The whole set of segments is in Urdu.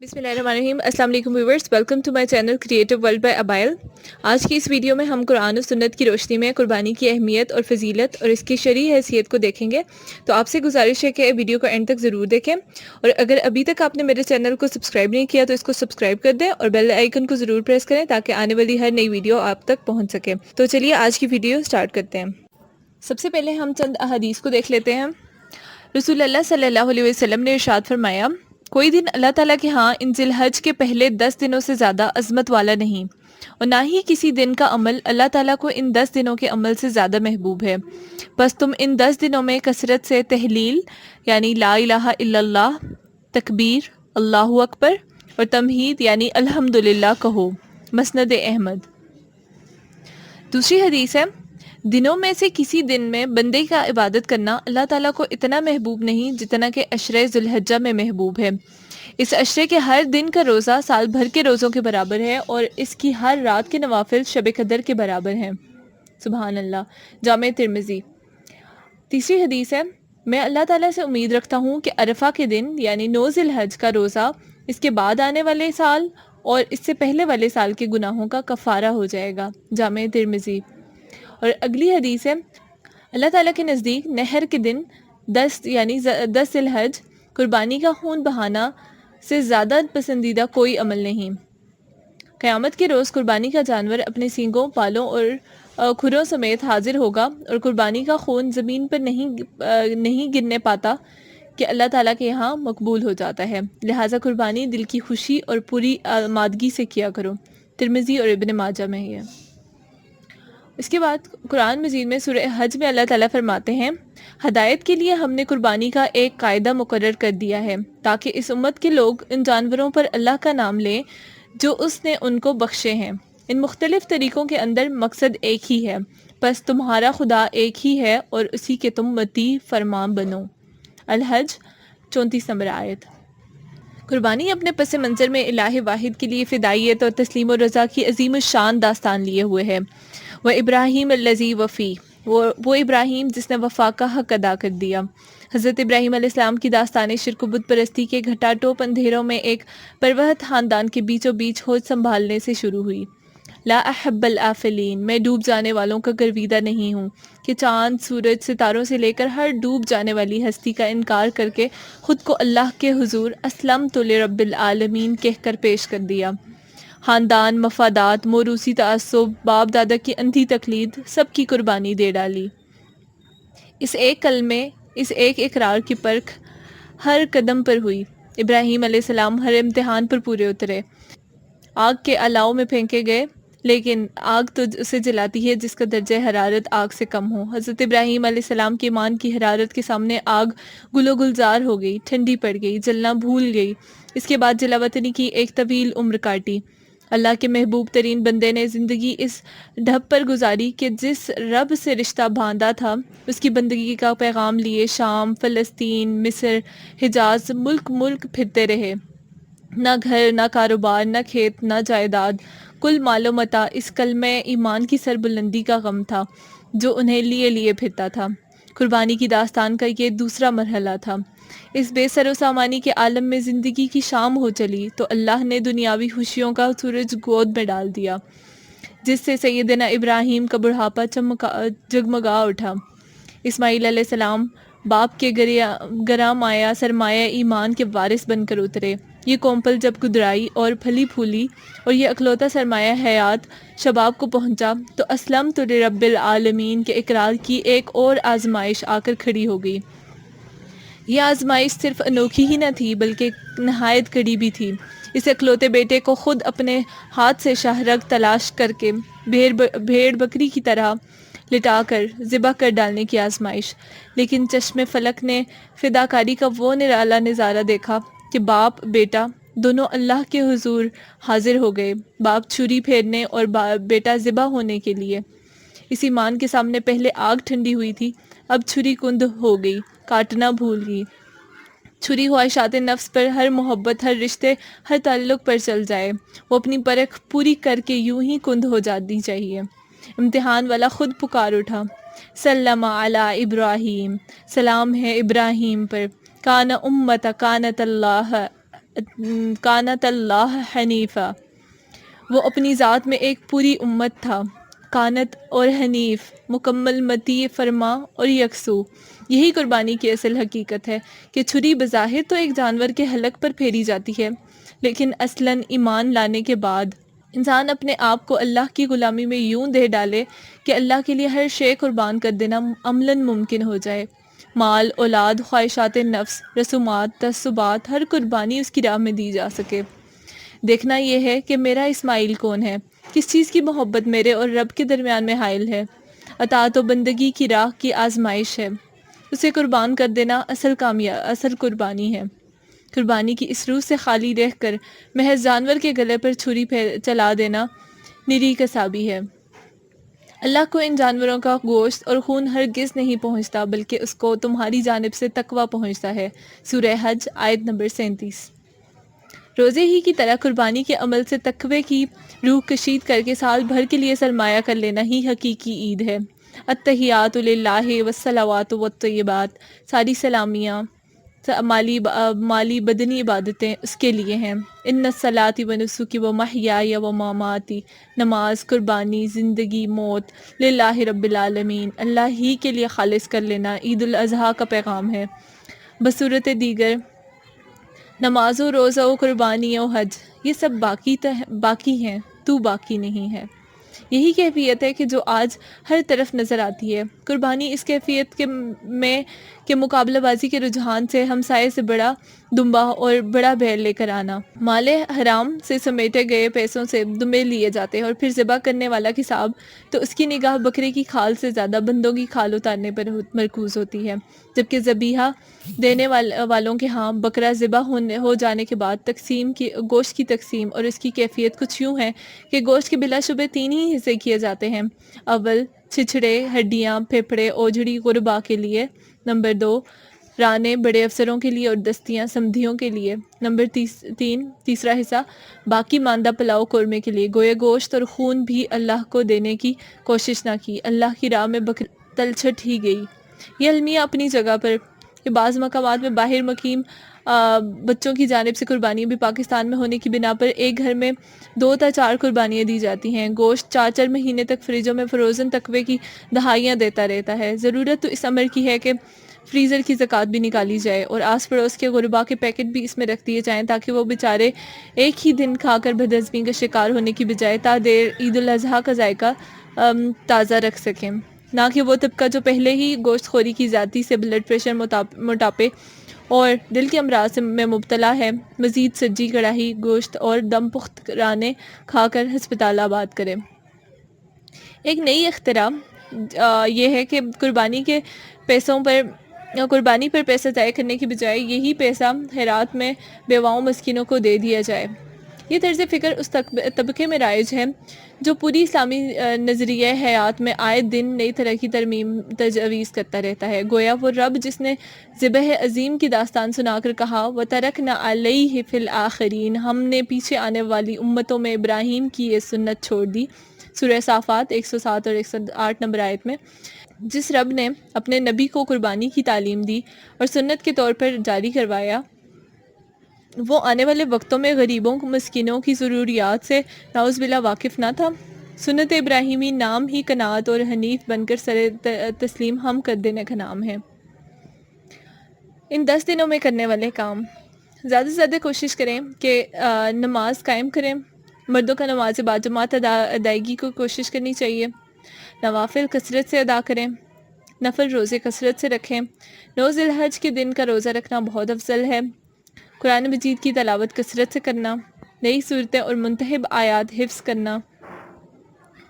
بسم اللہ الرحمن الرحیم۔ السلام علیکم viewers, welcome to my channel creative world by Ababil. آج کی اس ویڈیو میں ہم قرآن و سنت کی روشنی میں قربانی کی اہمیت اور فضیلت اور اس کی شرعی حیثیت کو دیکھیں گے۔ تو آپ سے گزارش ہے کہ ویڈیو کو اینڈ تک ضرور دیکھیں، اور اگر ابھی تک آپ نے میرے چینل کو سبسکرائب نہیں کیا تو اس کو سبسکرائب کر دیں اور بیل آئیکن کو ضرور پریس کریں تاکہ آنے والی ہر نئی ویڈیو آپ تک پہنچ سکے۔ تو چلیے آج کی ویڈیو سٹارٹ کرتے ہیں۔ سب سے پہلے ہم چند احادیث کو دیکھ لیتے ہیں۔ رسول اللہ صلی اللہ علیہ وسلم نے ارشاد فرمایا، کوئی دن اللہ تعالیٰ کے ہاں ان ذی الحج کے پہلے 10 دنوں سے زیادہ عظمت والا نہیں، اور نہ ہی کسی دن کا عمل اللہ تعالیٰ کو ان 10 دنوں کے عمل سے زیادہ محبوب ہے۔ بس تم ان 10 دنوں میں کثرت سے تحلیل یعنی لا الہ الا اللہ، تکبیر اللہ اکبر اور تمہید یعنی الحمدللہ کہو۔ مسند احمد۔ دوسری حدیث ہے، دنوں میں سے کسی دن میں بندے کا عبادت کرنا اللہ تعالیٰ کو اتنا محبوب نہیں جتنا کہ عشرہ ذی الحجہ میں محبوب ہے۔ اس عشرے کے ہر دن کا روزہ سال بھر کے روزوں کے برابر ہے، اور اس کی ہر رات کے نوافل شب قدر کے برابر ہیں۔ سبحان اللہ۔ جامع ترمذی۔ تیسری حدیث ہے، میں اللہ تعالیٰ سے امید رکھتا ہوں کہ عرفہ کے دن یعنی 9 ذی الحج کا روزہ اس کے بعد آنے والے سال اور اس سے پہلے والے سال کے گناہوں کا کفارہ ہو جائے گا۔ جامع ترمذی۔ اور اگلی حدیث ہے، اللہ تعالیٰ کے نزدیک نحر کے دن 10 یعنی 10 ذی الحج قربانی کا خون بہانا سے زیادہ پسندیدہ کوئی عمل نہیں۔ قیامت کے روز قربانی کا جانور اپنے سینگوں، بالوں اور کھروں سمیت حاضر ہوگا، اور قربانی کا خون زمین پر نہیں گرنے پاتا کہ اللہ تعالیٰ کے یہاں مقبول ہو جاتا ہے، لہٰذا قربانی دل کی خوشی اور پوری آمادگی سے کیا کرو۔ ترمذی اور ابن ماجہ میں ہے۔ اس کے بعد قرآن مجید میں سورہ حج میں اللہ تعالیٰ فرماتے ہیں، ہدایت کے لیے ہم نے قربانی کا ایک قاعدہ مقرر کر دیا ہے تاکہ اس امت کے لوگ ان جانوروں پر اللہ کا نام لیں جو اس نے ان کو بخشے ہیں۔ ان مختلف طریقوں کے اندر مقصد ایک ہی ہے، بس تمہارا خدا ایک ہی ہے اور اسی کے تم مطیع فرمان بنو۔ الحج 34 نمبر آیت۔ قربانی اپنے پس منظر میں الہ واحد کے لیے فدائیت اور تسلیم و رضا کی عظیم الشان داستان لیے ہوئے ہے۔ وہ ابراہیم الذی وفی، وہ ابراہیم جس نے وفا کا حق ادا کر دیا۔ حضرت ابراہیم علیہ السلام کی داستان شرک و بت پرستی کے گھٹا ٹوپ اندھیروں میں ایک پروہت خاندان کے بیچوں بیچ ہوش سنبھالنے سے شروع ہوئی۔ لا احب الافلین، میں ڈوب جانے والوں کا گرویدہ نہیں ہوں، کہ چاند، سورج، ستاروں سے لے کر ہر ڈوب جانے والی ہستی کا انکار کر کے خود کو اللہ کے حضور اسلمت لرب العالمین کہہ کر پیش کر دیا۔ خاندان، مفادات، موروثی تعصب، باپ دادا کی اندھی تقلید، سب کی قربانی دے ڈالی۔ اس ایک کلمے، اس ایک اقرار کی پرکھ ہر قدم پر ہوئی۔ ابراہیم علیہ السلام ہر امتحان پر پورے اترے، آگ کے الاؤ میں پھینکے گئے، لیکن آگ تو اسے جلاتی ہے جس کا درجہ حرارت آگ سے کم ہو۔ حضرت ابراہیم علیہ السلام کے ایمان کی حرارت کے سامنے آگ گل و گلزار ہو گئی، ٹھنڈی پڑ گئی، جلنا بھول گئی۔ اس کے بعد جلا وطنی کی ایک طویل عمر کاٹی۔ اللہ کے محبوب ترین بندے نے زندگی اس ڈھب پر گزاری کہ جس رب سے رشتہ باندھا تھا اس کی بندگی کا پیغام لیے شام، فلسطین، مصر، حجاز، ملک ملک پھرتے رہے۔ نہ گھر، نہ کاروبار، نہ کھیت، نہ جائیداد، کل مال و متاع اس کلمہ ایمان کی سربلندی کا غم تھا جو انہیں لیے پھرتا تھا۔ قربانی کی داستان کا یہ دوسرا مرحلہ تھا۔ اس بے سر و سامانی کے عالم میں زندگی کی شام ہو چلی تو اللہ نے دنیاوی خوشیوں کا سورج گود میں ڈال دیا، جس سے سیدنا ابراہیم کا بڑھاپا جگمگا اٹھا۔ اسماعیل علیہ السلام باپ کے گراں مایہ سرمایہ ایمان کے وارث بن کر اترے۔ یہ کومپل جب گدرائی اور پھلی پھولی اور یہ اکلوتا سرمایہ حیات شباب کو پہنچا تو اسلمت لرب العالمین کے اقرار کی ایک اور آزمائش آ کر کھڑی ہو گئی۔ یہ آزمائش صرف انوکھی ہی نہ تھی بلکہ نہایت کڑی بھی تھی۔ اس اکلوتے بیٹے کو خود اپنے ہاتھ سے شاہرگ تلاش کر کے بھیڑ بکری کی طرح لٹا کر ذبح کر ڈالنے کی آزمائش، لیکن چشم فلک نے فداکاری کا وہ نرالا نظارہ دیکھا کہ باپ بیٹا دونوں اللہ کے حضور حاضر ہو گئے، باپ چھری پھیرنے اور بیٹا ذبح ہونے کے لیے۔ اس ایمان کے سامنے پہلے آگ ٹھنڈی ہوئی تھی، اب چھری کند ہو گئی، کاٹنا بھول گئی۔ چھری خواہشات نفس پر، ہر محبت، ہر رشتے، ہر تعلق پر چل جائے، وہ اپنی پرکھ پوری کر کے یوں ہی کند ہو جانی چاہیے۔ امتحان والا خود پکار اٹھا، سلم علی ابراہیم، سلام ہے ابراہیم پر، کان امت کانت اللہ کانت اللہ حنیفہ، وہ اپنی ذات میں ایک پوری امت تھا۔ کانت اور حنیف، مکمل، مطیع فرما اور یکسو۔ یہی قربانی کی اصل حقیقت ہے کہ چھری بظاہر تو ایک جانور کے حلق پر پھیری جاتی ہے، لیکن اصلاً ایمان لانے کے بعد انسان اپنے آپ کو اللہ کی غلامی میں یوں دے ڈالے کہ اللہ کے لیے ہر شے قربان کر دینا عملاً ممکن ہو جائے۔ مال، اولاد، خواہشات نفس، رسومات، تعصبات، ہر قربانی اس کی راہ میں دی جا سکے۔ دیکھنا یہ ہے کہ میرا اسماعیل کون ہے، کس چیز کی محبت میرے اور رب کے درمیان میں حائل ہے۔ اطاعت و بندگی کی راہ کی آزمائش ہے، اسے قربان کر دینا اصل قربانی ہے۔ قربانی کی اس روح سے خالی رہ کر محض جانور کے گلے پر چھری چلا دینا نری کسابی ہے۔ اللہ کو ان جانوروں کا گوشت اور خون ہرگز نہیں پہنچتا، بلکہ اس کو تمہاری جانب سے تقویٰ پہنچتا ہے۔ سورہ حج آیت نمبر 37۔ روزے ہی کی طرح قربانی کے عمل سے تقوی کی روح کشید کر کے سال بھر کے لیے سرمایہ کر لینا ہی حقیقی عید ہے۔ التحیات للہ والصلوات والطیبات، ساری سلامیاں، مالی بدنی عبادتیں اس کے لیے ہیں۔ ان الصلاۃ ونسکی ومحیای ومماتی، نماز، قربانی، زندگی، موت، للہ رب العالمین، اللہ ہی کے لیے خالص کر لینا عید الاضحیٰ کا پیغام ہے۔ بصورت دیگر نماز و روزہ و قربانی و حج، یہ سب باقی ہیں، تو باقی نہیں ہے۔ یہی کیفیت ہے کہ جو آج ہر طرف نظر آتی ہے۔ قربانی اس کیفیت کے مقابلہ بازی کے رجحان سے ہمسائے سے بڑا دمبا اور بڑا بیل لے کر آنا، مال حرام سے سمیٹے گئے پیسوں سے دمبے لیے جاتے ہیں، اور پھر ذبح کرنے والا قصاب تو اس کی نگاہ بکرے کی کھال سے زیادہ بندوں کی کھال اتارنے پر مرکوز ہوتی ہے، جبکہ ذبیحہ دینے والوں کے ہاں بکرا ذبح ہو جانے کے بعد گوشت کی تقسیم اور اس کی کیفیت کچھ یوں ہے کہ گوشت کے بلا شبہ 3 ہی حصے کیے جاتے ہیں۔ اول، چھچھڑے، ہڈیاں، پھیپھڑے، اوجھڑی غربا کے لیے۔ نمبر 2، رانے، بڑے افسروں کے لیے اور دستیاں سمدھیوں کے لیے۔ نمبر 3، تیسرا حصہ باقی ماندہ پلاؤ قورمے کے لیے۔ گویا گوشت اور خون بھی اللہ کو دینے کی کوشش نہ کی، اللہ کی راہ میں بکری تلچھٹ ہی گئی۔ یہ المیہ اپنی جگہ پر کہ بعض مقامات میں باہر مقیم بچوں کی جانب سے قربانیاں بھی پاکستان میں ہونے کی بنا پر ایک گھر میں 2 تا 4 قربانیاں دی جاتی ہیں۔ گوشت 4 مہینے تک فریجوں میں فروزن تقوی کی دہائیاں دیتا رہتا ہے۔ ضرورت تو اس امر کی ہے کہ فریزر کی زکوٰۃ بھی نکالی جائے اور آس پڑوس کے غربا کے پیکٹ بھی اس میں رکھ دیے جائیں، تاکہ وہ بیچارے ایک ہی دن کھا کر بدہضمی کا شکار ہونے کی بجائے تا دیر عید الاضحیٰ کا ذائقہ تازہ رکھ سکیں، نہ کہ وہ طبقہ جو پہلے ہی گوشت خوری کی ذاتی سے بلڈ پریشر، موٹاپے اور دل کے امراض میں مبتلا ہے، مزید سجی کڑاہی گوشت اور دم پخت رانے کھا کر ہسپتال آباد کرے۔ ایک نئی اختراع یہ ہے کہ قربانی پر پیسہ ضائع کرنے کی بجائے یہی پیسہ خیرات میں بیواؤں مسکینوں کو دے دیا جائے۔ یہ طرز فکر اس طبقے میں رائج ہے جو پوری اسلامی نظریہ حیات میں آئے دن نئی طرح کی ترمیم تجویز کرتا رہتا ہے۔ گویا وہ رب جس نے ذبح عظیم کی داستان سنا کر کہا وَتَرَكْنَا عَلَيْهِ فِي الْآخِرِينَ، ہم نے پیچھے آنے والی امتوں میں ابراہیم کی یہ سنت چھوڑ دی، سورہ صافات 107 اور 108 نمبر آیت میں، جس رب نے اپنے نبی کو قربانی کی تعلیم دی اور سنت کے طور پر جاری کروایا، وہ آنے والے وقتوں میں غریبوں مسکینوں کی ضروریات سے نعوذ باللہ واقف نہ تھا۔ سنت ابراہیمی نام ہی قناعت اور حنیف بن کر سر تسلیم ہم کر دینے کا نام ہے۔ ان 10 دنوں میں کرنے والے کام، زیادہ سے زیادہ کوشش کریں کہ نماز قائم کریں۔ مردوں کا نماز باجماعت ادائیگی کو کوشش کرنی چاہیے۔ نوافل کثرت سے ادا کریں، نفل روزے کثرت سے رکھیں۔ 9 ذی الحج کے دن کا روزہ رکھنا بہت افضل ہے۔ قرآن مجید کی تلاوت کثرت سے کرنا، نئی صورتیں اور منتخب آیات حفظ کرنا،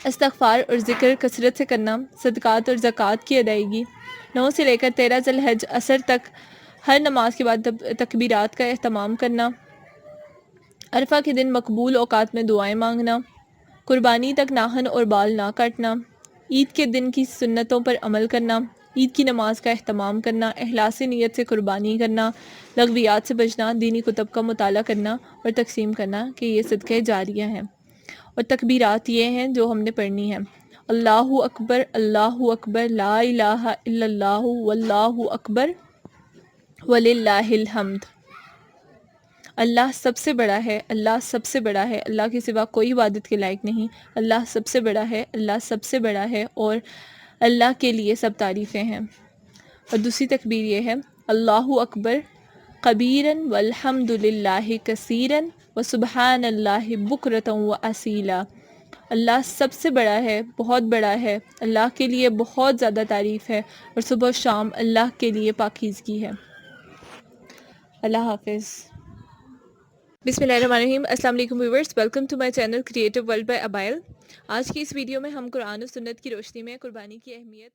استغفار اور ذکر کثرت سے کرنا، صدقات اور زکوٰۃ کی ادائیگی، 9 سے لے کر 13 ذی الحج عصر تک ہر نماز کے بعد تکبیرات کا اہتمام کرنا، عرفہ کے دن مقبول اوقات میں دعائیں مانگنا، قربانی تک ناخن اور بال نہ کاٹنا، عید کے دن کی سنتوں پر عمل کرنا، عید کی نماز کا اہتمام کرنا، اخلاص نیت سے قربانی کرنا، لغویات سے بچنا، دینی کتب کا مطالعہ کرنا اور تقسیم کرنا کہ یہ صدقہ جاریہ ہیں۔ اور تکبیرات یہ ہیں جو ہم نے پڑھنی ہیں: اللہ اکبر، لا الہ الا اللہ، واللہ اکبر وللہ الحمد، اللہ سب سے بڑا ہے، اللہ سب سے بڑا ہے، اللہ کے سوا کوئی عبادت کے لائق نہیں، اللہ سب سے بڑا ہے، اللہ سب سے بڑا ہے، اور اللہ کے لیے سب تعریفیں ہیں۔ اور دوسری تکبیر یہ ہے، اللہ اکبر کبیراً والحمد للہ کثیراً وسبحان اللہ بکرۃ واصیلا۔ اللہ سب سے بڑا ہے، بہت بڑا ہے، اللہ کے لیے بہت زیادہ تعریف ہے، اور صبح و شام اللہ کے لیے پاکیزگی ہے۔ اللہ حافظ۔ بسم اللہ الرحمن الرحیم۔ السلام علیکم viewers, welcome to my channel creative world by Ababil. آج کی اس ویڈیو میں ہم قرآن و سنت کی روشنی میں قربانی کی اہمیت